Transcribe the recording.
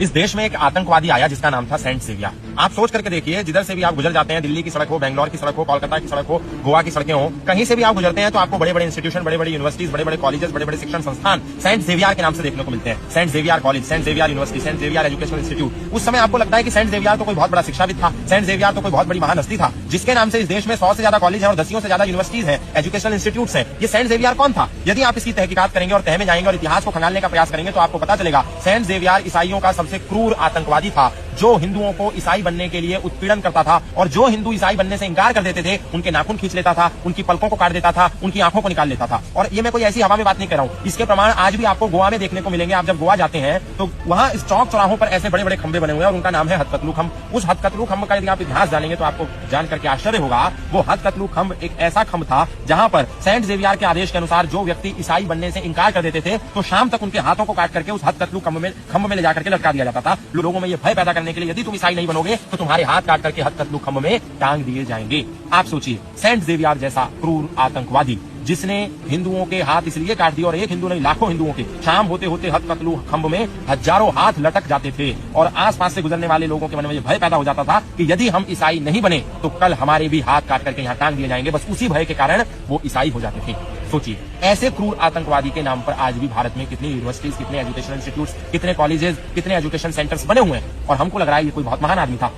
इस देश में एक आतंकवादी आया जिसका नाम था सेंट जेवियर। आप सोच करके देखिए, जिधर से भी आप गुजर जाते हैं, दिल्ली की सड़क हो, बेंगलोर की सड़क हो, कोलकाता की सड़क हो, गोवा की सड़कें हो, कहीं से भी आप गुजरते हैं तो आपको बड़े बड़े इंस्टीट्यूशन, बड़े बड़े यूनिवर्सिटीज, बड़े बड़े कॉलेजेस, बड़े बड़े शिक्षण संस्थान सेंट जेवियर के नाम से देखने को मिलते हैं। Saint Xavier college, saint Xavier university, saint Xavier educational institute. उस समय आपको लगता है कि सेंट जेवियर तो कोई बहुत बड़ा शिक्षाविद था, सेंट जेवियर तो कोई बहुत बड़ी महान हस्ती था, जिसके नाम से इस देश में 100 से ज्यादा कॉलेज है और 10 से ज्यादा यूनिवर्सिटीज है, एजुकेशनल इंस्टीट्यूट्स है। ये सेंट जेवियर कौन था? यदि आप इसकी तहकीकात करेंगे और तह में जाएंगे और इतिहास को खंगालने का प्रयास करेंगे तो आपको पता चलेगा सेंट जेवियर ईसाइयों का सबसे क्रूर आतंकवादी था, जो हिंदुओं को ईसाई बनने के लिए उत्पीड़न करता था और जो हिंदू ईसाई बनने से इंकार कर देते थे उनके नाखून खींच लेता था, उनकी पलकों को काट देता था, उनकी आंखों को निकाल लेता था। और ये मैं कोई ऐसी हवा में बात नहीं कर रहा हूं, इसके प्रमाण आज भी आपको गोवा में देखने को मिलेंगे। आप जब गोवा जाते हैं तो वहां इस चौक चौराहों पर ऐसे बड़े बड़े खंभे बने हुए हैं और उनका नाम है हथकतलू खंभ। उस हथकतलू खंभ का यदि आप इतिहास जानेंगे तो आपको जान करके आश्चर्य होगा। वो हथकतलू खंभ एक ऐसा खंभ था जहां पर सेंट जेवियर के आदेश के अनुसार जो व्यक्ति ईसाई बनने से इंकार कर देते थे तो शाम तक उनके हाथों को काट करके उस हथकतलू खंभ में ले जाकर के लटका दिया जाता था, लोगों में ये भय पैदा करने के लिए यदि तुम ईसाई नहीं बनोगे तो तुम्हारे हाथ काट करके हथकतलू खंभ में टांग दिए जाएंगे। आप सोचिए, सेंट जेवियर जैसा क्रूर आतंकवादी जिसने हिंदुओं के हाथ इसलिए काट दिए और एक हिंदू नहीं लाखों हिंदुओं के शाम होते होते हथकतलू खंभ में हजारों हाथ लटक जाते थे और आसपास से गुजरने वाले लोगों के मन में भय पैदा हो जाता था कि यदि हम ईसाई नहीं बने तो कल हमारे भी हाथ काट करके यहाँ टांग दिए जाएंगे। बस उसी भय के कारण वो ईसाई हो जाते थे। सोचिए, ऐसे क्रूर आतंकवादी के नाम पर आज भी भारत में कितनी यूनिवर्सिटीज, कितने एजुकेशनल इंस्टीट्यूट्स, कितने कॉलेजेस, कितने एजुकेशन सेंटर्स बने हुए हैं और हमको लग रहा है ये कोई बहुत महान आदमी था।